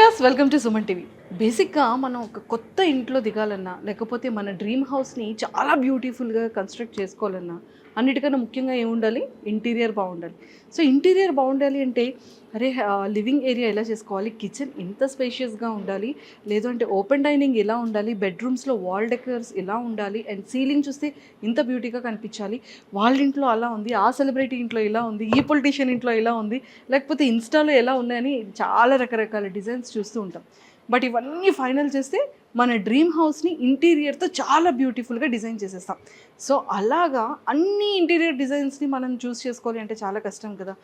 Viewers, welcome to Suman TV. బేసిక్గా మనం ఒక కొత్త ఇంట్లో దిగాలన్నా లేకపోతే మన డ్రీమ్ హౌస్ని చాలా బ్యూటిఫుల్గా కన్స్ట్రక్ట్ చేసుకోవాలన్నా అన్నిటికన్నా ముఖ్యంగా ఏముండాలి? ఇంటీరియర్ బాగుండాలి. సో ఇంటీరియర్ బాగుండాలి అంటే అరే లివింగ్ ఏరియా ఎలా చేసుకోవాలి, కిచెన్ ఎంత స్పేషియస్గా ఉండాలి, లేదు అంటే ఓపెన్ డైనింగ్ ఎలా ఉండాలి, బెడ్రూమ్స్లో వాల్ డెకర్స్ ఎలా ఉండాలి, అండ్ సీలింగ్ చూస్తే ఇంత బ్యూటీగా కనిపించాలి, వాళ్ళ ఇంట్లో అలా ఉంది, ఆ సెలబ్రిటీ ఇంట్లో ఇలా ఉంది, ఈ పొలిటీషియన్ ఇంట్లో ఇలా ఉంది, లేకపోతే ఇన్స్టాలో ఎలా ఉన్నాయని చాలా రకరకాల డిజైన్స్ చూస్తూ ఉంటాం. బట్ ఇవన్నీ ఫైనల్ చేస్తే మన డ్రీమ్ హౌస్ని ఇంటీరియర్తో చాలా బ్యూటిఫుల్గా డిజైన్ చేసేస్తాం. సో అలాగా అన్ని ఇంటీరియర్ డిజైన్స్ని మనం చూస్ చేసుకోవాలి అంటే చాలా కష్టం కదా.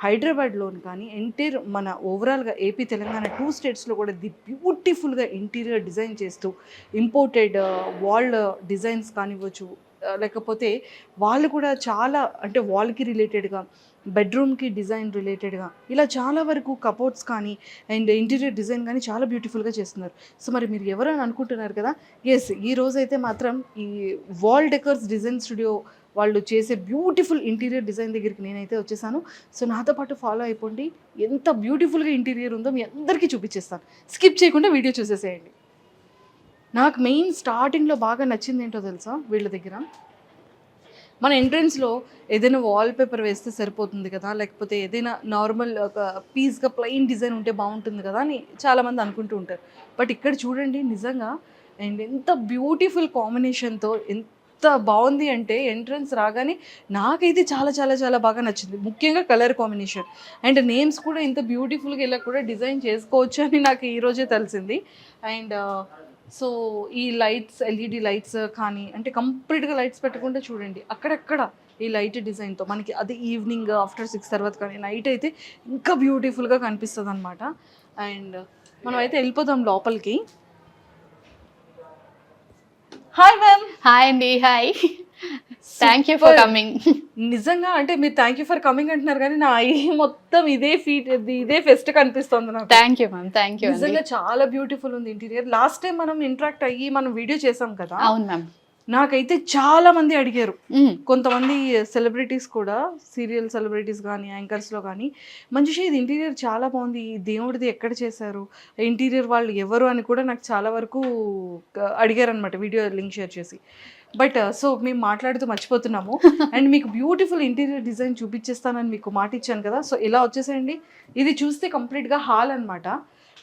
హైదరాబాద్లోని కానీ ఎంటైర్ మన ఓవరాల్గా ఏపీ తెలంగాణ 2 స్టేట్స్లో కూడా బ్యూటిఫుల్గా ఇంటీరియర్ డిజైన్ చేస్తూ ఇంపోర్టెడ్ వాల్ డిజైన్స్ కానివ్వచ్చు, లేకపోతే వాళ్ళు కూడా చాలా అంటే వాల్కి రిలేటెడ్గా, బెడ్రూమ్కి డిజైన్ రిలేటెడ్గా ఇలా చాలా వరకు కబోర్డ్స్ కానీ అండ్ ఇంటీరియర్ డిజైన్ కానీ చాలా బ్యూటిఫుల్గా చేస్తున్నారు. సో మరి మీరు ఎవరైనా అనుకుంటున్నారు కదా, ఎస్ ఈ రోజైతే మాత్రం ఈ వాల్ డెకర్స్ డిజైన్ స్టూడియో వాళ్ళు చేసే బ్యూటిఫుల్ ఇంటీరియర్ డిజైన్ దగ్గరికి నేనైతే వచ్చేసాను. సో నాతో పాటు ఫాలో అయిపోండి, ఎంత బ్యూటిఫుల్గా ఇంటీరియర్ ఉందో మీ అందరికీ చూపించేస్తాను. స్కిప్ చేయకుండా వీడియో చూసేసేయండి. నాకు మెయిన్ స్టార్టింగ్లో బాగా నచ్చింది ఏంటో తెలుసా, వీళ్ళ దగ్గర మన ఎంట్రన్స్లో ఏదైనా వాల్ పేపర్ వేస్తే సరిపోతుంది కదా, లేకపోతే ఏదైనా నార్మల్ ఒక పీస్గా ప్లెయిన్ డిజైన్ ఉంటే బాగుంటుంది కదా అని చాలామంది అనుకుంటూ ఉంటారు. బట్ ఇక్కడ చూడండి నిజంగా, అండ్ ఎంత బ్యూటిఫుల్ కాంబినేషన్తో ఎంత బాగుంది అంటే ఎంట్రన్స్ రాగానే నాకైతే చాలా చాలా చాలా బాగా నచ్చింది. ముఖ్యంగా కలర్ కాంబినేషన్ అండ్ నేమ్స్ కూడా ఇంత బ్యూటిఫుల్గా ఇలా కూడా డిజైన్ చేసుకోవచ్చు అని నాకు ఈరోజే తెలిసింది. అండ్ సో ఈ లైట్స్, ఎల్ఈడి లైట్స్ కానీ అంటే కంప్లీట్గా లైట్స్ పెట్టకుండా చూడండి అక్కడక్కడ ఈ లైట్ డిజైన్తో మనకి అది ఈవినింగ్ ఆఫ్టర్ 6 తర్వాత కానీ నైట్ అయితే ఇంకా బ్యూటిఫుల్గా కనిపిస్తుంది అనమాట. అండ్ మనం అయితే వెళ్ళిపోదాం లోపలికి. Hi ma'am. హాయ్ అండి. Hi, thank you for coming. నిజంగా అంటే మీరు థ్యాంక్ యూ ఫర్ కమింగ్ అంటున్నారు కానీ నా ఐ మొత్తం ఇదే ఫెస్ట్ కనిపిస్తుంది నాకు. Thank you ma'am, thank you. నిజంగా చాలా బ్యూటిఫుల్ ఉంది ఇంటీరియర్. లాస్ట్ టైం మనం ఇంటరాక్ట్ అయ్యి మనం వీడియో చేసాం కదా. అవును మ్యామ్. నాకైతే చాలా మంది అడిగారు, కొంతమంది సెలబ్రిటీస్ కూడా, సీరియల్ సెలబ్రిటీస్ కానీ యాంకర్స్లో కానీ, మంచిగా ఇది ఇంటీరియర్ చాలా బాగుంది, ఈ దేవుడిది ఎక్కడ చేశారు, ఇంటీరియర్ వాళ్ళు ఎవరు అని కూడా నాకు చాలా వరకు అడిగారు అనమాట వీడియో లింక్ షేర్ చేసి. బట్ సో మేము మాట్లాడుతూ మర్చిపోతున్నాము అండ్ మీకు బ్యూటిఫుల్ ఇంటీరియర్ డిజైన్ చూపించేస్తానని మీకు మాట ఇచ్చాను కదా. సో ఇలా వచ్చేసేయండి. ఇది చూస్తే కంప్లీట్గా హాల్ అనమాట.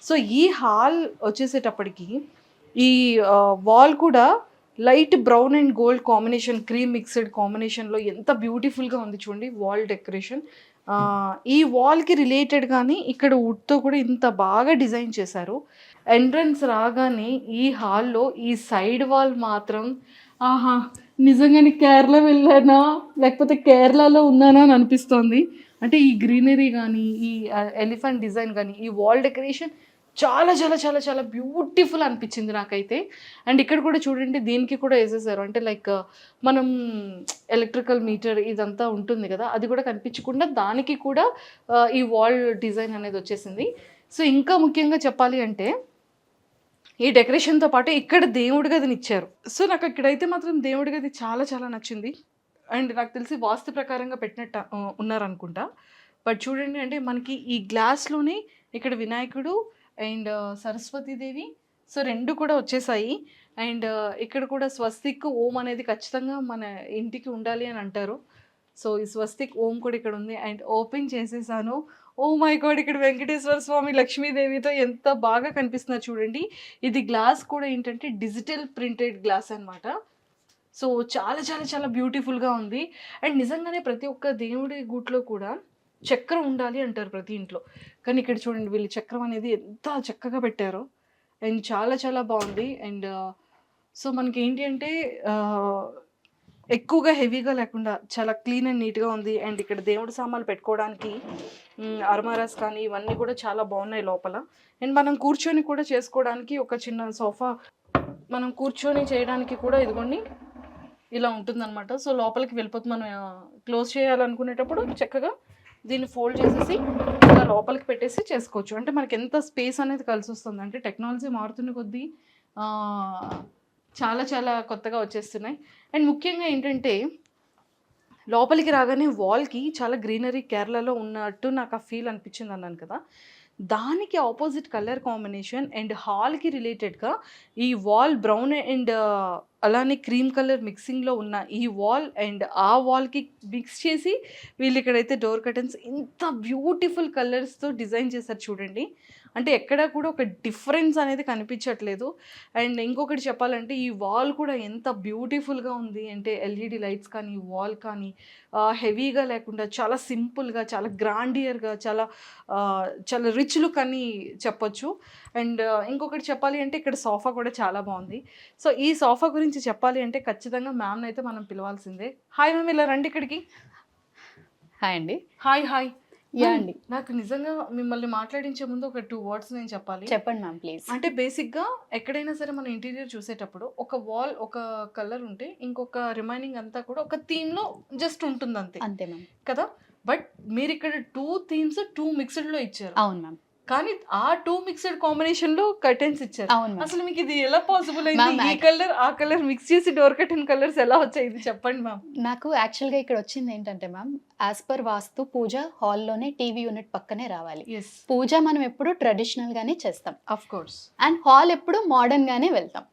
సో ఈ హాల్ వచ్చేసేటప్పటికి ఈ వాల్ కూడా light brown and gold combination, cream mixed కాంబినేషన్లో ఎంత బ్యూటిఫుల్గా ఉంది చూడండి వాల్ డెకరేషన్. ఈ వాల్కి రిలేటెడ్గానే ఇక్కడ వుడ్తో కూడా ఇంత బాగా డిజైన్ చేశారు. ఎంట్రన్స్ రాగానే ఈ హాల్లో ఈ సైడ్ వాల్ మాత్రం ఆహా, నిజంగానే కేరళ వెళ్ళానా లేకపోతే కేరళలో ఉన్నానా అని అనిపిస్తోంది. అంటే ఈ గ్రీనరీ కానీ, ఈ ఎలిఫెంట్ డిజైన్ కానీ, ఈ వాల్ డెకరేషన్ చాలా చాలా చాలా చాలా బ్యూటిఫుల్ అనిపించింది నాకైతే. అండ్ ఇక్కడ కూడా చూడండి దీనికి కూడా వేసేసారు, అంటే లైక్ మనం ఎలక్ట్రికల్ మీటర్ ఇదంతా ఉంటుంది కదా, అది కూడా కనిపించకుండా దానికి కూడా ఈ వాల్ డిజైన్ అనేది వచ్చేసింది. సో ఇంకా ముఖ్యంగా చెప్పాలి అంటే ఈ డెకరేషన్తో పాటు ఇక్కడ దేవుడి గదిని ఇచ్చారు. సో నాకు ఇక్కడైతే మాత్రం దేవుడి గది చాలా చాలా నచ్చింది. అండ్ నాకు తెలిసి వాస్తు ప్రకారంగా పెట్టినట్టు ఉన్నారనుకుంటా. బట్ చూడండి, అంటే మనకి ఈ గ్లాస్లోనే ఇక్కడ వినాయకుడు అండ్ సరస్వతీదేవి, సో 2 కూడా వచ్చేసాయి. అండ్ ఇక్కడ కూడా స్వస్తిక్ ఓం అనేది ఖచ్చితంగా మన ఇంటికి ఉండాలి అని అంటారు. సో ఈ స్వస్తిక్ ఓం కూడా ఇక్కడ ఉంది. అండ్ ఓపెన్ చేసేసాను, ఓ మై గాడ్, ఇక్కడ వెంకటేశ్వర స్వామి లక్ష్మీదేవితో ఎంత బాగా కనిపిస్తున్నారు చూడండి. ఇది గ్లాస్ కూడా ఏంటంటే డిజిటల్ ప్రింటెడ్ గ్లాస్ అనమాట. సో చాలా చాలా చాలా బ్యూటిఫుల్గా ఉంది. అండ్ నిజంగానే ప్రతి ఒక్క దేవుడి గూట్లో కూడా చక్రం ఉండాలి అంటారు ప్రతి ఇంట్లో, కానీ ఇక్కడ చూడండి వీళ్ళు చక్రం అనేది ఎంత చక్కగా పెట్టారో అండ్ చాలా చాలా బాగుంది. అండ్ సో మనకి ఏంటి అంటే ఎక్కువగా హెవీగా లేకుండా చాలా క్లీన్ అండ్ నీట్గా ఉంది. అండ్ ఇక్కడ దేవుడి సామాన్లు పెట్టుకోవడానికి అర్మారాస్ కానీ ఇవన్నీ కూడా చాలా బాగున్నాయి లోపల. అండ్ మనం కూర్చొని కూడా చేసుకోవడానికి ఒక చిన్న సోఫా, మనం కూర్చొని చేయడానికి కూడా ఇదిగోండి ఇలా ఉంటుందన్నమాట. సో లోపలికి వెళ్ళిపోతుంది, మనం క్లోజ్ చేయాలనుకునేటప్పుడు చక్కగా దీన్ని ఫోల్డ్ చేసేసి ఇలా లోపలికి పెట్టేసి చేసుకోవచ్చు. అంటే మనకి ఎంత స్పేస్ అనేది కలిసి వస్తుంది, అంటే టెక్నాలజీ మారుతున్న కొద్దీ చాలా చాలా కొత్తగా వచ్చేస్తున్నాయి. అండ్ ముఖ్యంగా ఏంటంటే లోపలికి రాగానే వాల్కి చాలా గ్రీనరీ కేరళలో ఉన్నట్టు నాకు ఆ ఫీల్ అనిపించింది అన్నాను కదా. దానికి ఆపోజిట్ కలర్ కాంబినేషన్ అండ్ హాల్కి రిలేటెడ్గా ఈ వాల్ బ్రౌన్ అండ్ అలానే క్రీమ్ కలర్ మిక్సింగ్లో ఉన్న ఈ వాల్ అండ్ ఆ వాల్కి మిక్స్ చేసి వీళ్ళు ఇక్కడైతే డోర్ కర్టన్స్ ఇంత బ్యూటిఫుల్ కలర్స్తో డిజైన్ చేశారు చూడండి. అంటే ఎక్కడా కూడా ఒక డిఫరెన్స్ అనేది కనిపించట్లేదు. అండ్ ఇంకొకటి చెప్పాలంటే ఈ వాల్ కూడా ఎంత బ్యూటిఫుల్గా ఉంది అంటే ఎల్ఈడి లైట్స్ కానీ వాల్ కానీ హెవీగా లేకుండా చాలా సింపుల్గా, చాలా గ్రాండియర్గా, చాలా చాలా రిచ్ లుక్ అని చెప్పొచ్చు. అండ్ ఇంకొకటి చెప్పాలి అంటే ఇక్కడ సోఫా కూడా చాలా బాగుంది. సో ఈ సోఫా గురించి చెప్పాలి అంటే ఖచ్చితంగా మ్యామ్ని అయితే మనం పిలవాల్సిందే. హాయ్ మ్యామ్, ఇలా రండి ఇక్కడికి. హాయ్ అండి. Hi hi. యా అండి, నాకు నిజంగా మిమ్మల్ని మాట్లాడించే ముందు ఒక 2 words నేను చెప్పాలి. చెప్పండి మ్యామ్ ప్లీజ్. అంటే బేసిక్గా ఎక్కడైనా సరే మన ఇంటీరియర్ చూసేటప్పుడు ఒక వాల్ ఒక కలర్ ఉంటే ఇంకొక రిమైనింగ్ అంతా కూడా ఒక థీమ్లో జస్ట్ ఉంటుంది అంతే అంతే మ్యామ్. కదా. బట్ మీరు ఇక్కడ 2 themes 2 మిక్స్డ్లో ఇచ్చారు. అవును మ్యామ్. కానీ ఆ 2 మిక్స్డ్ కాంబినేషన్లో కర్టెన్స్ ఇచ్చారు. అవును మ్యామ్. అసలు మీకు ఇది ఎలా పాసిబుల్ అయింది? Ma'am, ఈ కలర్ ఆ కలర్ మిక్స్ చేసి డోర్ కర్టెన్ కలర్స్ ఎలా వచ్చాయి ఇది చెప్పండి మ్యామ్. నాకు యాక్చువల్గా ఇక్కడ వచ్చింది ఏంటంటే మ్యామ్, యాజ్ పర్ వాస్తు పూజ హాల్లోనే టీవీ యూనిట్ పక్కనే రావాలి. ఎస్, పూజ మనం ఎప్పుడు ట్రెడిషనల్ గానే చేస్తాం ఆఫ్ కోర్స్. అండ్ హాల్ ఎప్పుడు మోడర్న్ గానే వెళ్తాం.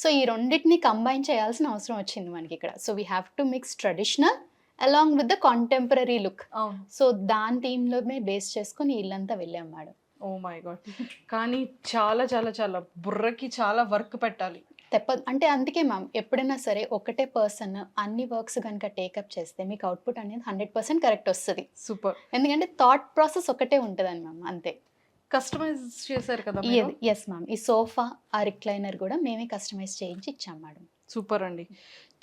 సో ఈ రెండింటిని కంబైన్ చేయాల్సిన అవసరం వచ్చింది మనకి ఇక్కడ. So we have to mix traditional along with the contemporary look. అవును. సో దాని థీమ్లోనే బేస్ చేసుకొని ఇల్లంతా వెళ్ళాం మేడం. Oh my God. కానీ చాలా చాలా చాలా బుర్రకి చాలా వర్క్ పెట్టాలి. అంటే అందుకే మ్యామ్, ఎప్పుడైనా సరే ఒకటే పర్సన్ అన్ని వర్క్స్ కనుక టేకప్ చేస్తే మీకు అవుట్పుట్ అనేది 100% కరెక్ట్ వస్తుంది. సూపర్. ఎందుకంటే థాట్ ప్రాసెస్ ఒకటే ఉంటుందని మ్యామ్, అంతే. కస్టమైజ్ చేశారు కదా. Yes ma'am. ఈ సోఫా ఆ రిక్లైనర్ కూడా మేమే కస్టమైజ్ చేయించి ఇచ్చాం మేడం. సూపర్ అండి,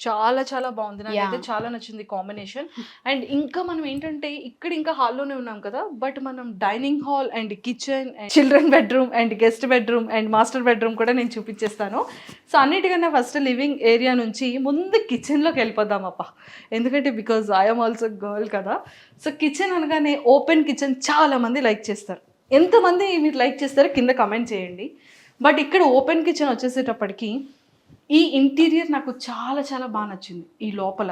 చాలా చాలా బాగుంది. నాకైతే చాలా నచ్చింది కాంబినేషన్. అండ్ ఇంకా మనం ఏంటంటే ఇక్కడ ఇంకా హాల్లోనే ఉన్నాం కదా, బట్ మనం dining hall and kitchen and children bedroom and guest bedroom and master bedroom కూడా నేను చూపించేస్తాను. సో అన్నిటికన్నా ఫస్ట్ లివింగ్ ఏరియా నుంచి ముందు కిచెన్లోకి వెళ్ళిపోదాం అప్ప. ఎందుకంటే బికాజ్ ఐఎమ్ ఆల్సో గర్ల్ కదా. సో కిచెన్ అనగానే ఓపెన్ కిచెన్ చాలా మంది లైక్ చేస్తారు. ఎంతమంది మీరు లైక్ చేస్తారో కింద కమెంట్ చేయండి. బట్ ఇక్కడ ఓపెన్ కిచెన్ వచ్చేసేటప్పటికి ఈ ఇంటీరియర్ నాకు చాలా చాలా బాగా నచ్చింది ఈ లోపల.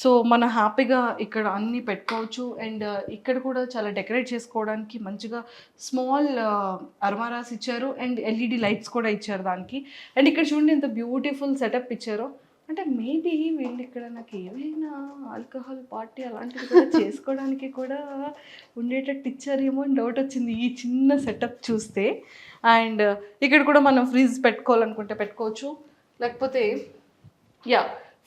సో మన హ్యాపీగా ఇక్కడ అన్నీ పెట్టుకోవచ్చు. అండ్ ఇక్కడ కూడా చాలా డెకరేట్ చేసుకోవడానికి మంచిగా స్మాల్ అర్మారాస్ ఇచ్చారు అండ్ ఎల్ఈడి లైట్స్ కూడా ఇచ్చారు దానికి. అండ్ ఇక్కడ చూడండి ఎంత బ్యూటిఫుల్ సెటప్ ఇచ్చారో. అంటే మేబీ వీళ్ళు ఇక్కడ నాకు ఏమైనా ఆల్కహాల్ పార్టీ అలాంటివి కూడా చేసుకోవడానికి కూడా ఉండేటట్టు ఇచ్చారేమో అని డౌట్ వచ్చింది ఈ చిన్న సెటప్ చూస్తే. అండ్ ఇక్కడ కూడా మనం ఫ్రిడ్జ్ పెట్టుకోవాలనుకుంటే పెట్టుకోవచ్చు, లేకపోతే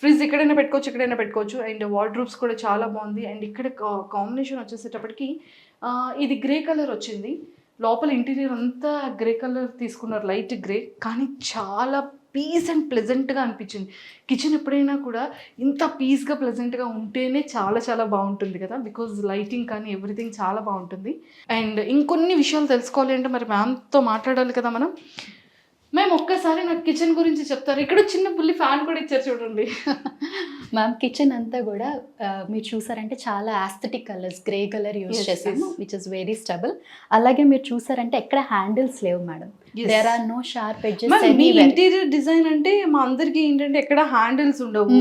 ఫ్రిడ్జ్ ఎక్కడైనా పెట్టుకోవచ్చు, ఎక్కడైనా పెట్టుకోవచ్చు. అండ్ వార్డ్రోబ్స్ కూడా చాలా బాగుంది. అండ్ ఇక్కడ కాంబినేషన్ వచ్చేసేటప్పటికి ఇది గ్రే కలర్ వచ్చింది. లోపల ఇంటీరియర్ అంతా గ్రే కలర్ తీసుకున్నారు, లైట్ గ్రే. కానీ చాలా పీస్ అండ్ ప్లెజెంట్గా అనిపించింది. కిచెన్ ఎప్పుడైనా కూడా ఇంత పీస్గా ప్లెజెంట్గా ఉంటేనే చాలా చాలా బాగుంటుంది కదా, బికాజ్ లైటింగ్ కానీ ఎవ్రీథింగ్ చాలా బాగుంటుంది. అండ్ ఇంకొన్ని విషయాలు తెలుసుకోవాలి అంటే మరి మ్యామ్తో మాట్లాడాలి కదా మనం. మ్యామ్ ఒక్కసారి నాకు కిచెన్ గురించి చెప్తారు. ఇక్కడ చిన్న బుల్లి ఫ్యాన్ కూడా ఇచ్చారు చూడండి. మ్యామ్ కిచెన్ అంతా కూడా మీరు చూసారంటే చాలా aesthetic colours, grey colour use చేసాము, విచ్ ఇస్ వెరీ స్టబుల్. అలాగే మీరు చూసారంటే ఎక్కడ హ్యాండిల్స్ లేవు madam. There are no sharp edges. Interior design అంటే మా అందరికి ఏంటంటే ఎక్కడ హ్యాండిల్స్ ఉండవు,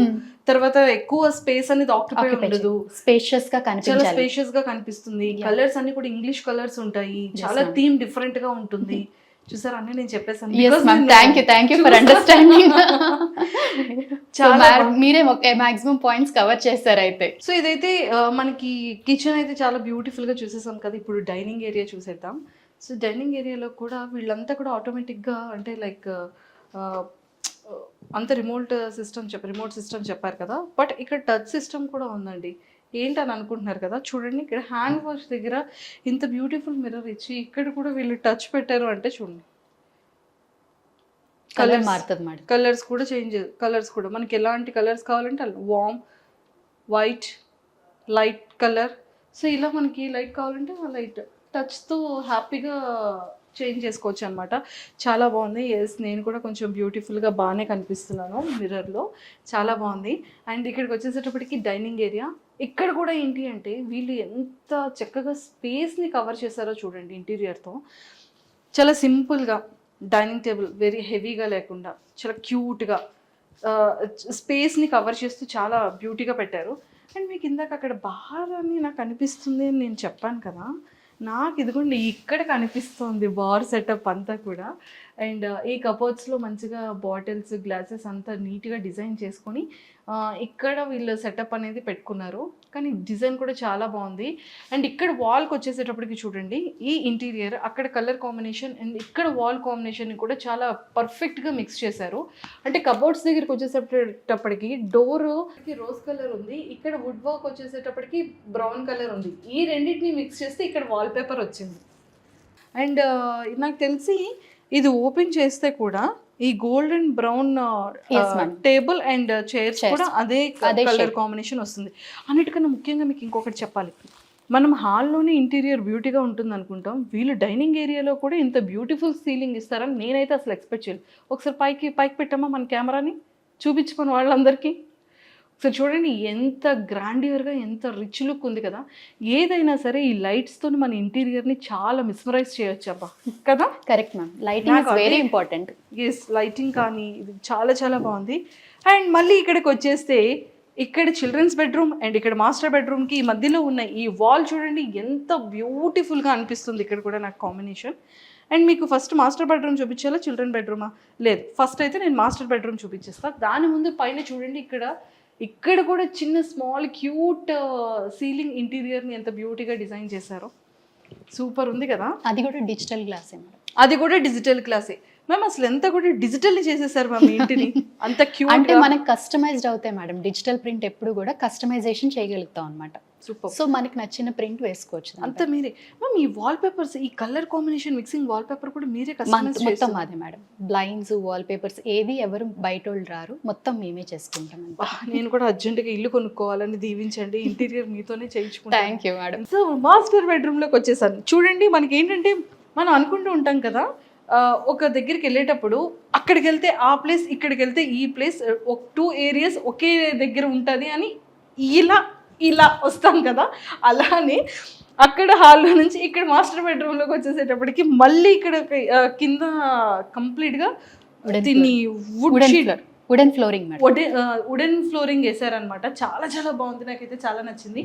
తర్వాత ఎక్కువ స్పేస్ అనేది ఆక్యుపై ఉండదు, స్పేషియస్ గా చాలా స్పేషియస్ గా కనిపిస్తుంది. కలర్స్ అన్ని కూడా ఇంగ్లీష్ కలర్స్ ఉంటాయి, చాలా థీమ్ డిఫరెంట్ గా ఉంటుంది. చూసారా అన్నీ నేను చెప్పేసాను. Thank you for understanding. మీరే మాక్సిమం పాయింట్స్ కవర్ చేస్తారు అయితే. సో ఇదైతే మనకి కిచెన్ అయితే చాలా బ్యూటిఫుల్ గా చూసేసాం కదా. ఇప్పుడు డైనింగ్ ఏరియా చూసేద్దాం. సో డైనింగ్ ఏరియాలో కూడా వీళ్ళంతా కూడా ఆటోమేటిక్గా అంటే లైక్ అంత రిమోట్ సిస్టమ్ చెప్పారు కదా, బట్ ఇక్కడ టచ్ సిస్టమ్ కూడా ఉందండి. ఏంటని అనుకుంటున్నారు కదా, చూడండి ఇక్కడ హ్యాండ్ వాష్ దగ్గర ఇంత బ్యూటిఫుల్ మిర్రర్ ఇచ్చి ఇక్కడ కూడా వీళ్ళు టచ్ పెట్టారు అంటే చూడండి కలర్ మారుతుంది మేడం. కలర్స్ కూడా కలర్స్ కూడా మనకి ఎలాంటి కలర్స్ కావాలంటే వామ్, వైట్, లైట్ కలర్. సో ఇలా మనకి లైట్ కావాలంటే లైట్ టచ్తో హ్యాపీగా చేంజ్ చేసుకోవచ్చు అనమాట. చాలా బాగుంది. ఎస్, నేను కూడా కొంచెం బ్యూటిఫుల్గా బాగానే కనిపిస్తున్నాను మిర్రర్లో, చాలా బాగుంది. అండ్ ఇక్కడికి వచ్చేసేటప్పటికి డైనింగ్ ఏరియా. ఇక్కడ కూడా ఏంటి అంటే వీళ్ళు ఎంత చక్కగా స్పేస్ని కవర్ చేశారో చూడండి ఇంటీరియర్తో. చాలా సింపుల్గా డైనింగ్ టేబుల్ వెరీ హెవీగా లేకుండా చాలా క్యూట్గా స్పేస్ని కవర్ చేస్తూ చాలా బ్యూటీగా పెట్టారు. అండ్ మీకు ఇందాక అక్కడ బార్ అని నాకు అనిపిస్తుంది అని నేను చెప్పాను కదా, నాకు ఇదిగోండి ఇక్కడ కనిపిస్తుంది బార్ సెటప్ అంతా కూడా. అండ్ ఈ కబోర్డ్స్లో మంచిగా బాటిల్స్ గ్లాసెస్ అంతా నీట్గా డిజైన్ చేసుకొని ఇక్కడ వీళ్ళు సెటప్ అనేది పెట్టుకున్నారు. కానీ డిజైన్ కూడా చాలా బాగుంది. అండ్ ఇక్కడ వాల్కి వచ్చేసేటప్పటికి చూడండి, ఈ ఇంటీరియర్ అక్కడ కలర్ కాంబినేషన్ అండ్ ఇక్కడ వాల్ కాంబినేషన్ కూడా చాలా పర్ఫెక్ట్గా మిక్స్ చేశారు. అంటే కబోర్డ్స్ దగ్గరికి వచ్చేసేటప్పటికి డోర్కి రోజ్ కలర్ ఉంది, ఇక్కడ వుడ్ వర్క్ వచ్చేసేటప్పటికి బ్రౌన్ కలర్ ఉంది. ఈ రెండింటిని మిక్స్ చేస్తే ఇక్కడ వాల్ పేపర్ వచ్చింది. అండ్ నాకు తెలిసి ఇది ఓపెన్ చేస్తే కూడా ఈ golden brown table and chairs కూడా అదే కలర్ కాంబినేషన్ వస్తుంది. అన్నిటికన్నా ముఖ్యంగా మీకు ఇంకొకటి చెప్పాలి, మనం హాల్లోనే ఇంటీరియర్ బ్యూటీగా ఉంటుంది అనుకుంటాం, వీళ్ళు డైనింగ్ ఏరియాలో కూడా ఇంత బ్యూటిఫుల్ సీలింగ్ ఇస్తారని నేనైతే అసలు ఎక్స్పెక్ట్ చేయలేదు. ఒకసారి పైకి పెట్టామా మన కెమెరాని, చూపించుకొని వాళ్ళందరికీ. సో చూడండి ఎంత గ్రాండియర్గా, ఎంత రిచ్ లుక్ ఉంది కదా. ఏదైనా సరే ఈ లైట్స్తో మన ఇంటీరియర్ని చాలా మిస్మరైజ్ చేయొచ్చు అబ్బా కదా. Correct ma'am, lighting is very important. Yes, lighting కానీ ఇది చాలా చాలా బాగుంది. అండ్ మళ్ళీ ఇక్కడికి వచ్చేస్తే ఇక్కడ చిల్డ్రన్స్ బెడ్రూమ్ అండ్ ఇక్కడ మాస్టర్ బెడ్రూమ్కి ఈ మధ్యలో ఉన్న ఈ వాల్ చూడండి ఎంత బ్యూటిఫుల్గా అనిపిస్తుంది. ఇక్కడ కూడా నాకు కాంబినేషన్. అండ్ మీకు ఫస్ట్ మాస్టర్ బెడ్రూమ్ చూపించాలా చిల్డ్రన్ బెడ్రూమా? లేదు, ఫస్ట్ అయితే నేను మాస్టర్ బెడ్రూమ్ చూపించేస్తాను. దాని ముందు పైన చూడండి ఇక్కడ కూడా చిన్న స్మాల్ క్యూట్ సీలింగ్ ఇంటీరియర్ని ఎంత బ్యూటీగా డిజైన్ చేశారో, సూపర్ ఉంది కదా. అది కూడా డిజిటల్ గ్లాసే మేడం. అది కూడా డిజిటల్ గ్లాసే మ్యామ్. అసలు ఎంత కూడా డిజిటల్ చేసేసారు మ్యామ్ ఇంటిని, అంత క్యూట్. అంటే మనకి కస్టమైజ్డ్ అవుతాయి మేడం. డిజిటల్ ప్రింట్ ఎప్పుడు కూడా కస్టమైజేషన్ చేయగలుగుతాం అనమాట. సూపర్. సో మనకి నచ్చిన ప్రింట్ వేసుకోవచ్చు. అంతా మీరే మ్యామ్. ఈ వాల్ పేపర్స్, ఈ colour combination mixing wall paper కూడా మీరే కస్టమైజ్ మొత్తం అదే మేడం. బ్లైండ్స్, వాల్ పేపర్స్ ఏది ఎవరు బయట వాళ్ళు రారు, మొత్తం మేమే చేసుకుంటాం. నేను కూడా అర్జెంటుగా ఇల్లు కొనుక్కోవాలని దీవించండి, ఇంటీరియర్ మీతోనే చేయించుకుంటాను. Thank you madam. So master బెడ్రూమ్లోకి వచ్చేసాను. చూడండి, మనకి ఏంటంటే మనం అనుకుంటూ ఉంటాం కదా, ఒక దగ్గరికి వెళ్ళేటప్పుడు అక్కడికి వెళ్తే ఆ ప్లేస్, ఇక్కడికి వెళ్తే ఈ ప్లేస్, 2 ఏరియాస్ ఒకే దగ్గర ఉంటుంది అని ఇలా వస్తాం కదా. అలానే అక్కడ హాల్లో నుంచి ఇక్కడ మాస్టర్ బెడ్రూమ్లోకి వచ్చేసేటప్పటికి మళ్ళీ ఇక్కడ కింద కంప్లీట్గా దీన్ని వుడెన్ ఫ్లోరింగ్ వుడెన్ ఫ్లోరింగ్ వేసారనమాట. చాలా చాలా బాగుంది, నాకైతే చాలా నచ్చింది.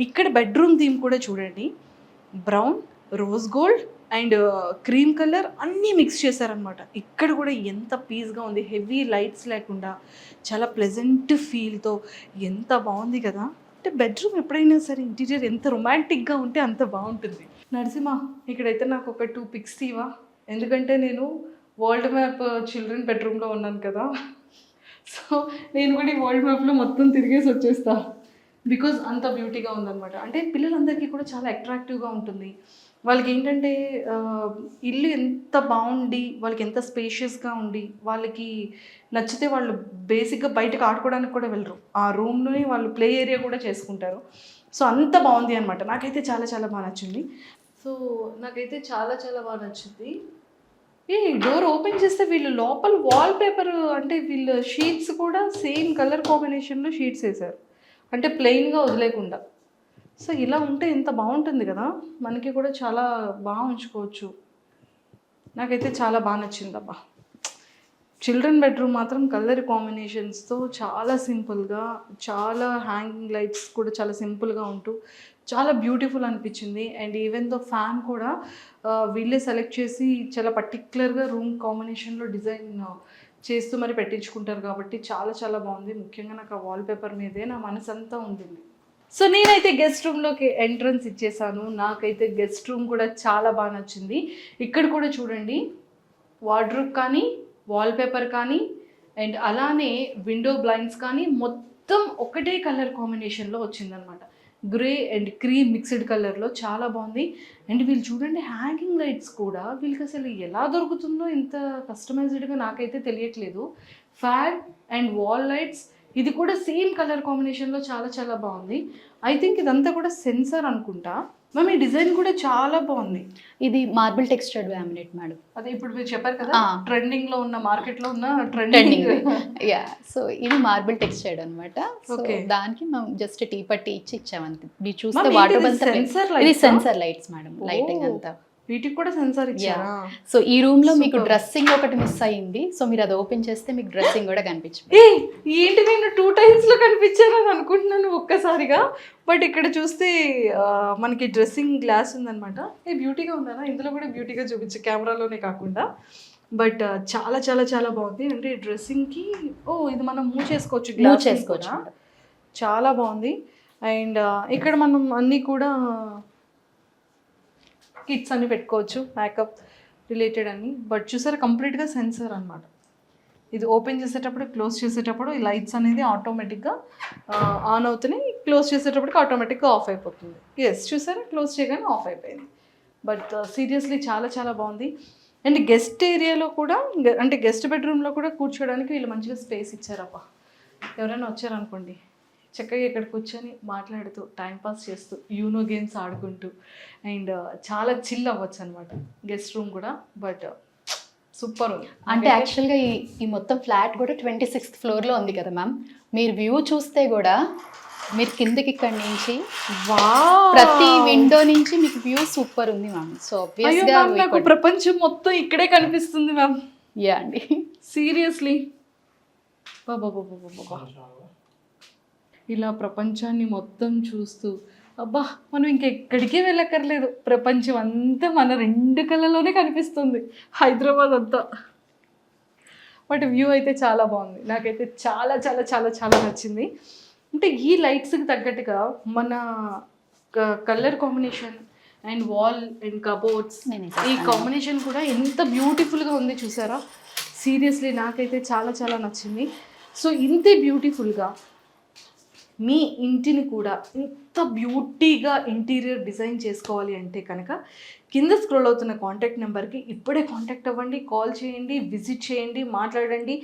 ఇక్కడ బెడ్రూమ్ థీమ్ కూడా చూడండి, brown, rose gold and cream colour అన్నీ మిక్స్ చేశారనమాట. ఇక్కడ కూడా ఎంత పీస్గా ఉంది, హెవీ లైట్స్ లేకుండా చాలా ప్లెజెంట్ ఫీల్తో ఎంత బాగుంది కదా. అంటే బెడ్రూమ్ ఎప్పుడైనా సరే ఇంటీరియర్ ఎంత రొమాంటిక్గా ఉంటే అంత బాగుంటుంది. నరసింహ, ఇక్కడైతే నాకు ఒక 2 పిక్స్ తీవా, ఎందుకంటే నేను వరల్డ్ మ్యాప్ చిల్డ్రన్ బెడ్రూమ్లో ఉన్నాను కదా. సో నేను కూడా ఈ వరల్డ్ మ్యాప్లో మొత్తం తిరిగేసి వచ్చేస్తా, బికాజ్ అంత బ్యూటీగా ఉందన్నమాట. అంటే పిల్లలందరికీ కూడా చాలా అట్రాక్టివ్గా ఉంటుంది. వాళ్ళకి ఏంటంటే ఇల్లు ఎంత బాగుండి, వాళ్ళకి ఎంత స్పేషియస్గా ఉండి, వాళ్ళకి నచ్చితే వాళ్ళు బేసిక్గా బయటకు ఆడుకోవడానికి కూడా వెళ్ళరు, ఆ రూమ్లోనే వాళ్ళు ప్లే ఏరియా కూడా చేసుకుంటారు. సో అంత బాగుంది అనమాట. నాకైతే చాలా చాలా బాగా నచ్చింది. సో నాకైతే చాలా చాలా బాగా నచ్చింది. ఈ డోర్ ఓపెన్ చేస్తే వీళ్ళు లోపల వాల్ పేపర్, అంటే వీళ్ళు షీట్స్ కూడా సేమ్ కలర్ కాంబినేషన్లో షీట్స్ వేశారు, అంటే ప్లెయిన్గా వదిలేకుండా. సో ఇలా ఉంటే ఎంత బాగుంటుంది కదా, మనకి కూడా చాలా బాగా ఉంచుకోవచ్చు. నాకైతే చాలా బాగా నచ్చింది అబ్బా. చిల్డ్రన్ బెడ్రూమ్ మాత్రం కలర్ కాంబినేషన్స్తో చాలా సింపుల్గా, చాలా హ్యాంగింగ్ లైట్స్ కూడా చాలా సింపుల్గా ఉంటూ చాలా బ్యూటిఫుల్ అనిపించింది. అండ్ ఈవెన్ దో ఫ్యాన్ కూడా వీళ్ళే సెలెక్ట్ చేసి చాలా పర్టిక్యులర్గా రూమ్ కాంబినేషన్లో డిజైన్ చేస్తూ మరి పెట్టించుకుంటారు కాబట్టి చాలా చాలా బాగుంది. ముఖ్యంగా నాకు ఆ వాల్ పేపర్ మీదే నా మనసు అంతా ఉంటుంది. సో నేనైతే గెస్ట్ రూమ్లోకి ఎంట్రన్స్ ఇచ్చేసాను. నాకైతే గెస్ట్ రూమ్ కూడా చాలా బాగా నచ్చింది. ఇక్కడ కూడా చూడండి, వార్డ్రోబ్ కానీ, వాల్ పేపర్ కానీ, అండ్ అలానే విండో బ్లైండ్స్ కానీ మొత్తం ఒకటే కలర్ కాంబినేషన్లో వచ్చిందనమాట. గ్రే అండ్ క్రీమ్ మిక్స్డ్ కలర్లో చాలా బాగుంది. అండ్ వీళ్ళు చూడండి, హ్యాంగింగ్ లైట్స్ కూడా వీళ్ళకి అసలు ఎలా దొరుకుతుందో ఇంత కస్టమైజ్డ్గా నాకైతే తెలియట్లేదు. ఫ్యాన్ అండ్ వాల్ లైట్స్ ఇది కూడా సేమ్ కలర్ కాంబినేషన్లో చాలా చాలా బాగుంది. ఐ థింక్ ఇదంతా కూడా సెన్సార్ అనుకుంటా. మ్యామ్ ఈ డిజైన్ కూడా చాలా బాగుంది. ఇది మార్బుల్ టెక్స్చర్డ్ లామినేట్ మేడం. అదే ఇప్పుడు మీరు చెప్పారు కదా, ట్రెండింగ్ లో ఉన్న, మార్కెట్ లో ఉన్న ట్రెండింగ్. యా, సో ఇది మార్బుల్ టెక్స్చర్డ్ అనమాట. సో దానికి మనం జస్ట్ టీ పట్టి ఇచ్చామంతే. మీరు చూస్తే వాటర్ అంతా ఇది సెన్సార్ లైట్స్ మేడం, లైటింగ్ అంతా. వీటికి కూడా సెన్సార్ ఇచ్చారా? సో ఈ రూమ్ లో మీకు Super. డ్రెస్సింగ్ ఒకటి మిస్ అయ్యింది, సో మీరు అది ఓపెన్ చేస్తే మీకు డ్రెస్సింగ్ కూడా కనిపించింది. ఏ ఏంటి, నేను 2 times లో కనిపించానని అనుకుంటున్నాను ఒక్కసారిగా. బట్ ఇక్కడ చూస్తే మనకి డ్రెస్సింగ్ గ్లాస్ ఉందన్నమాట. బ్యూటీగా ఉందన్నా, ఇందులో కూడా బ్యూటీగా చూపించు కెమెరాలోనే కాకుండా. బట్ చాలా చాలా చాలా బాగుంది. అంటే డ్రెస్సింగ్కి ఇది మనం మూవ్ చేసుకోవచ్చు, గ్లాస్ చేసుకోవచ్చు. చాలా బాగుంది. అండ్ ఇక్కడ మనం అన్నీ కూడా కిట్స్ అన్ని పెట్టుకోవచ్చు, మేకప్ రిలేటెడ్ అన్ని. బట్ చూసారా కంప్లీట్గా సెన్సర్ అనమాట. ఇది ఓపెన్ చేసేటప్పుడు క్లోజ్ చేసేటప్పుడు ఈ లైట్స్ అనేది ఆటోమేటిక్గా ఆన్ అవుతున్నాయి, క్లోజ్ చేసేటప్పటికి ఆటోమేటిక్గా ఆఫ్ అయిపోతుంది. చూసారా క్లోజ్ చేయగానే ఆఫ్ అయిపోయింది. బట్ సీరియస్లీ చాలా చాలా బాగుంది. అండ్ గెస్ట్ ఏరియాలో కూడా, అంటే గెస్ట్ బెడ్రూమ్లో కూడా కూర్చోడానికి వీళ్ళు మంచిగా స్పేస్ ఇచ్చారప్ప. ఎవరైనా వచ్చారనుకోండి, చక్కగా ఇక్కడ కూర్చొని మాట్లాడుతూ టైంపాస్ చేస్తూ యూనో గేమ్స్ ఆడుకుంటూ అండ్ చాలా చిల్ అవ్వచ్చు అనమాట గెస్ట్ రూమ్ కూడా. బట్ సూపర్ ఉంది. అంటే యాక్చువల్గా ఈ మొత్తం ఫ్లాట్ కూడా 26th ఫ్లోర్లో ఉంది కదా మ్యామ్. మీరు వ్యూ చూస్తే కూడా మీరు కిందకి ఇక్కడి నుంచి ప్రతి విండో నుంచి మీకు వ్యూ సూపర్ ఉంది మ్యామ్. సో ఆబ్వియస్గా నాకు ప్రపంచం మొత్తం ఇక్కడే కనిపిస్తుంది మ్యామ్. యా అండి, సీరియస్లీ బాబా ఇలా ప్రపంచాన్ని మొత్తం చూస్తూ అబ్బా మనం ఇంకెక్కడికే వెళ్ళక్కర్లేదు, ప్రపంచం అంతా మన 2 కళ్ళలోనే కనిపిస్తుంది, హైదరాబాద్ అంతా. బట్ వ్యూ అయితే చాలా బాగుంది, నాకైతే చాలా చాలా చాలా చాలా నచ్చింది. అంటే ఈ లైట్స్కి తగ్గట్టుగా మన colour combination and wall and cupboards, ఈ కాంబినేషన్ కూడా ఎంత బ్యూటిఫుల్గా ఉంది చూసారా. సీరియస్లీ నాకైతే చాలా చాలా నచ్చింది. సో ఇంతే బ్యూటిఫుల్గా మీ ఇంటిని కూడా ఇంత బ్యూటీగా ఇంటీరియర్ డిజైన్ చేసుకోవాలి అంటే కనుక కింద స్క్రోల్ అవుతున్న కాంటాక్ట్ నెంబర్కి ఇప్పుడే కాంటాక్ట్ అవ్వండి, కాల్ చేయండి, విజిట్ చేయండి, మాట్లాడండి.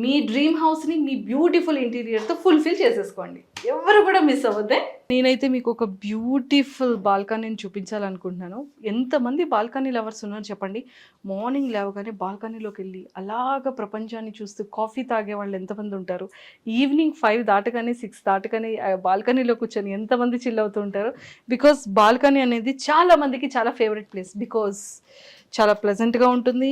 మీ డ్రీమ్ హౌస్ని మీ బ్యూటిఫుల్ ఇంటీరియర్తో ఫుల్ఫిల్ చేసేసుకోండి. ఎవరు కూడా మిస్ అవ్వద్దే. నేనైతే మీకు ఒక బ్యూటిఫుల్ బాల్కనీని చూపించాలనుకుంటున్నాను. ఎంతమంది బాల్కనీ లవర్స్ ఉన్నారు చెప్పండి. మార్నింగ్ లేవగానే బాల్కనీలోకి వెళ్ళి అలాగ ప్రపంచాన్ని చూస్తూ కాఫీ తాగే వాళ్ళు ఎంతమంది ఉంటారు. ఈవినింగ్ 5 దాటగానే 6 దాటగానే బాల్కనీలో కూర్చొని ఎంతమంది చిల్ అవుతూ ఉంటారు. బికాస్ బాల్కనీ అనేది చాలా మందికి చాలా ఫేవరెట్ ప్లేస్. బికాస్ చాలా ప్లెజెంట్గా ఉంటుంది,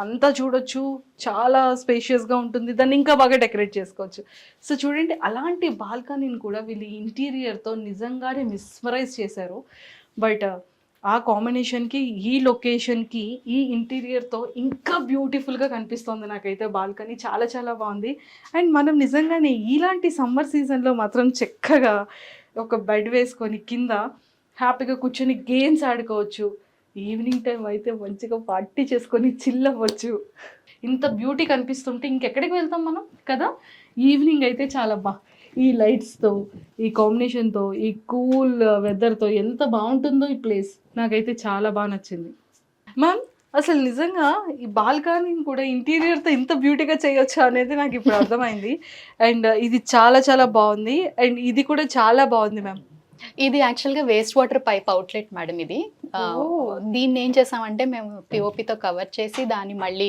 అంతా చూడొచ్చు, చాలా స్పేషియస్గా ఉంటుంది, దాన్ని ఇంకా బాగా డెకరేట్ చేసుకోవచ్చు. సో చూడండి, అలాంటి బాల్కనీని కూడా వీళ్ళు ఇంటీరియర్తో నిజంగానే మిస్మరైజ్ చేశారు. బట్ ఆ కాంబినేషన్కి, ఈ లొకేషన్కి, ఈ ఇంటీరియర్తో ఇంకా బ్యూటిఫుల్గా కనిపిస్తుంది నాకైతే బాల్కనీ. చాలా చాలా బాగుంది. అండ్ మనం నిజంగానే ఇలాంటి సమ్మర్ సీజన్లో మాత్రం చక్కగా ఒక బెడ్ వేసుకొని కింద హ్యాపీగా కూర్చొని గేమ్స్ ఆడుకోవచ్చు. ఈవినింగ్ టైం అయితే మంచిగా పార్టీ చేసుకొని చిల్ అవ్వచ్చు. ఇంత బ్యూటీ కనిపిస్తుంటే ఇంకెక్కడికి వెళ్తాం మనం కదా. ఈవినింగ్ అయితే చాలా ఈ లైట్స్తో, ఈ కాంబినేషన్తో, ఈ కూల్ వెదర్తో ఎంత బాగుంటుందో ఈ ప్లేస్. నాకైతే చాలా బాగా నచ్చింది మ్యామ్. అసలు నిజంగా ఈ బాల్కనీని కూడా ఇంటీరియర్తో ఇంత బ్యూటీగా చేయొచ్చు అనేది నాకు ఇప్పుడు అర్థమైంది. అండ్ ఇది చాలా చాలా బాగుంది. అండ్ ఇది కూడా చాలా బాగుంది మ్యామ్. ఇది యాక్చువల్గా waste water pipe outlet madam. ఇది దీన్ని ఏం చేసామంటే మేము పిఓపితో కవర్ చేసి దాన్ని మళ్ళీ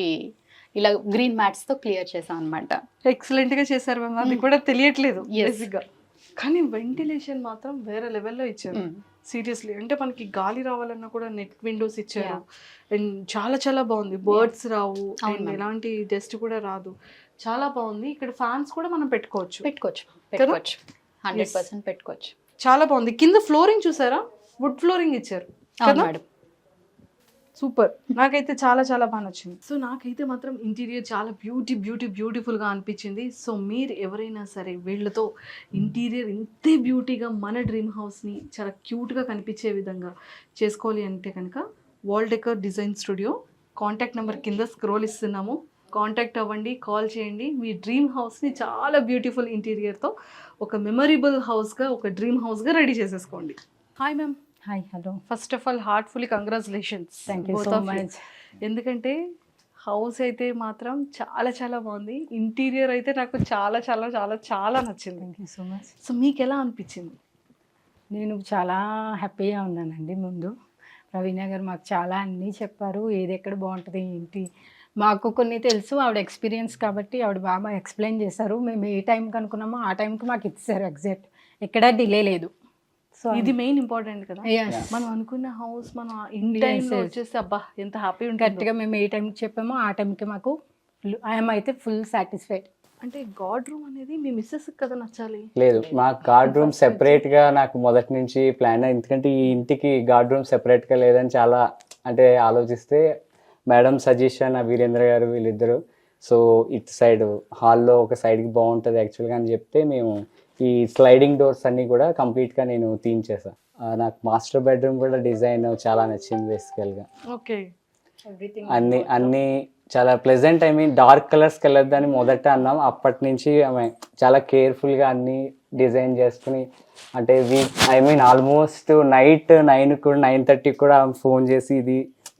ఇలా గ్రీన్ మ్యాట్స్తో క్లియర్ చేసాం అనమాట. ఎక్సలెంట్గా చేశారు మ్యామ్. అది కూడా తెలియట్లేదు బేసిక్గా, కానీ వెంటిలేషన్ మాత్రం వేరే లెవెల్లో ఇచ్చారు. సీరియస్లీ అంటే మనకి గాలి రావాలన్నా కూడా నెట్ విండోస్ ఇచ్చారు. అండ్ చాలా చాలా బాగుంది. బర్డ్స్ రావు అండ్ ఎలాంటి డస్ట్ కూడా రాదు. చాలా బాగుంది. ఇక్కడ ఫ్యాన్స్ కూడా మనం పెట్టుకోవచ్చు 100% పెట్టుకోవచ్చు. చాలా బాగుంది. కింద ఫ్లోరింగ్ చూసారా, వుడ్ ఫ్లోరింగ్ ఇచ్చారు కదా. సూపర్. నాకైతే చాలా చాలా బాగా నచ్చింది. సో నాకైతే మాత్రం ఇంటీరియర్ చాలా బ్యూటిఫుల్గా అనిపించింది. సో మీరు ఎవరైనా సరే వీళ్ళతో ఇంటీరియర్ ఇంతే బ్యూటీగా మన డ్రీమ్ హౌస్ని చాలా క్యూట్గా కనిపించే విధంగా చేసుకోవాలి అంటే కనుక wall decor design studio contact number కింద స్క్రోల్ ఇస్తున్నాము. కాంటాక్ట్ అవ్వండి, కాల్ చేయండి. మీ డ్రీమ్ హౌస్ని చాలా బ్యూటిఫుల్ ఇంటీరియర్తో ఒక మెమరబుల్ హౌస్గా, ఒక డ్రీమ్ హౌస్గా రెడీ చేసేసుకోండి. Hi ma'am. Hi, hello. First of all heartfully congratulations. Thank you so much. ఎందుకంటే హౌస్ అయితే మాత్రం చాలా చాలా బాగుంది. ఇంటీరియర్ అయితే నాకు చాలా చాలా చాలా చాలా నచ్చింది. Thank you so much. So మీకు ఎలా అనిపించింది? నేను చాలా హ్యాపీగా ఉన్నానండి. ముందు ప్రవీణ గారు మాకు చాలా అన్నీ చెప్పారు, ఏది ఎక్కడ బాగుంటుంది ఏంటి. మాకు కొన్ని తెలుసు, ఆవిడ ఎక్స్పీరియన్స్ కాబట్టి ఆవిడ బాగా ఎక్స్ప్లెయిన్ చేశారు. మేము ఏ టైంకి అనుకున్నామో ఆ టైంకి మాకు ఇచ్చారు ఎగ్జాక్ట్, ఎక్కడా డిలే లేదు. సో ఇది మెయిన్ ఇంపార్టెంట్ కదా. yes, మనం అనుకున్న హౌస్ మనం ఇన్ Yes, టైంలో yes. వచ్చేసి అబ్బా ఎంత హ్యాపీ ఉంటుంది. కరెక్ట్గా మేము ఏ టైంకి చెప్పామో ఆ టైంకి మాకు ఐఎమ్ అయితే ఫుల్ సాటిస్ఫైడ్. అంటే గాడ్ రూమ్ అనేది మీ మిస్సెస్ కదా నచ్చాలి. లేదు, మా గార్డ్ రూమ్ సెపరేట్ గా నాకు మొదటి నుంచి ప్లాన్. ఎందుకంటే ఈ ఇంటికి గార్డ్ రూమ్ సెపరేట్ గా లేదని చాలా అంటే ఆలోచిస్తే మేడం సజెషన్, వీరేంద్ర గారు వీళ్ళిద్దరు, సో ఇటు సైడ్ హాల్లో ఒక సైడ్కి బాగుంటుంది యాక్చువల్గా అని చెప్తే మేము ఈ స్లైడింగ్ డోర్స్ అన్నీ కూడా కంప్లీట్గా నేను తీయించేసాను. నాకు మాస్టర్ బెడ్రూమ్ కూడా డిజైన్ చాలా నచ్చింది బేసికల్గా. ఓకే, అన్ని చాలా ప్లెజెంట్. ఐ మీన్ డార్క్ కలర్స్కి వెళ్ళొద్దని మొదట అన్నాం, అప్పటి నుంచి ఆమె చాలా కేర్ఫుల్గా అన్ని డిజైన్ చేసుకుని అంటే ఐ మీన్ ఆల్మోస్ట్ నైట్ 9:30 కూడా ఫోన్ చేసి ఇది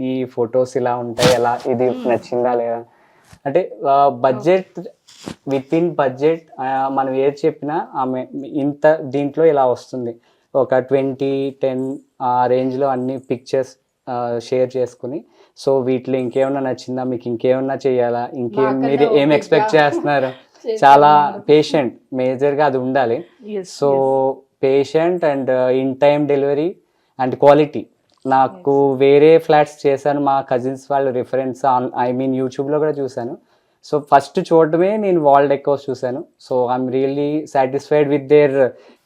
ఈ ఫొటోస్ ఇలా ఉంటాయి, ఎలా ఇది నచ్చిందా లేదా అంటే బడ్జెట్ విత్ ఇన్ బడ్జెట్ మనం ఏది చెప్పినా ఆమె ఇంత దీంట్లో ఇలా వస్తుంది, ఒక 20-10 ఆ రేంజ్లో అన్ని పిక్చర్స్ షేర్ చేసుకుని, సో వీటిలో ఇంకేమన్నా నచ్చిందా, మీకు ఇంకేమన్నా చేయాలా, ఇంకేం మీరు ఏం ఎక్స్పెక్ట్ చేస్తున్నారు, చాలా పేషెంట్ మేజర్గా అది ఉండాలి. So patient and in time delivery and quality. నాకు వేరే ఫ్లాట్స్ చేశాను, మా కజిన్స్ వాళ్ళు రిఫరెన్స్ ఐ మీన్ యూట్యూబ్లో కూడా చూశాను. సో ఫస్ట్ చూడటమే నేను వాల్ డెకోర్స్ చూశాను. So I'm really satisfied with their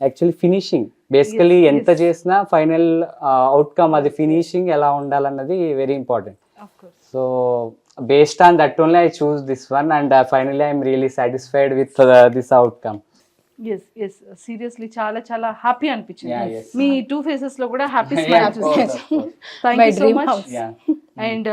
actually finishing. Basically ఎంత చేసినా ఫైనల్ అవుట్కమ్ అది ఫినిషింగ్ ఎలా ఉండాలన్నది very important. So based on that only I choose this one and finally I am really satisfied with this outcome. Yes seriously చాలా చాలా happy అనిపించింది. Yeah, yes. మీ 2 faces లో కూడా happy Yeah, smile of course, of course. Thank My you so dream much house. Yeah. And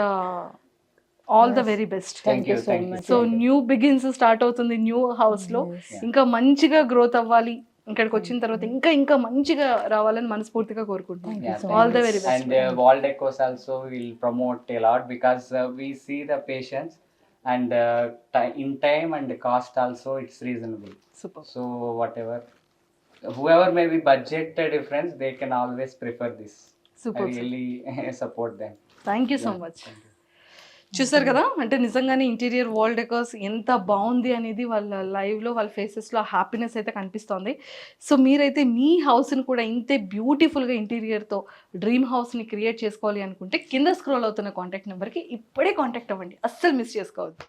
all the very best. Thank you so thank you. much. So new begins start అవుతుంది new house లో. ఇంకా మంచిగా growth అవ్వాలి, ఇక్కడికి వచ్చిన తర్వాత ఇంకా ఇంకా మంచిగా రావాలని మనస్ఫూర్తిగా కోరుకుంటున్నాను. Yeah, so thank all the you. Very best. And wall decos also will promote a lot because we see the patients and in time and cost also it's reasonable. Super. So whoever may be budget difference, they can always prefer this. Super, I really support them. Thank you so Yeah, much. thank you. చూసారు కదా, అంటే నిజంగానే interior wall decors ఎంత బాగుంది అనేది వాళ్ళ లైవ్లో వాళ్ళ ఫేసెస్లో హ్యాపీనెస్ అయితే కనిపిస్తోంది. సో మీరైతే మీ హౌస్ని కూడా ఇంతే బ్యూటిఫుల్గా ఇంటీరియర్తో డ్రీమ్ హౌస్ని క్రియేట్ చేసుకోవాలి అనుకుంటే కింద స్క్రోల్ అవుతున్న కాంటాక్ట్ నెంబర్కి ఇప్పుడే కాంటాక్ట్ అవ్వండి, అస్సలు మిస్ చేసుకోవద్దు.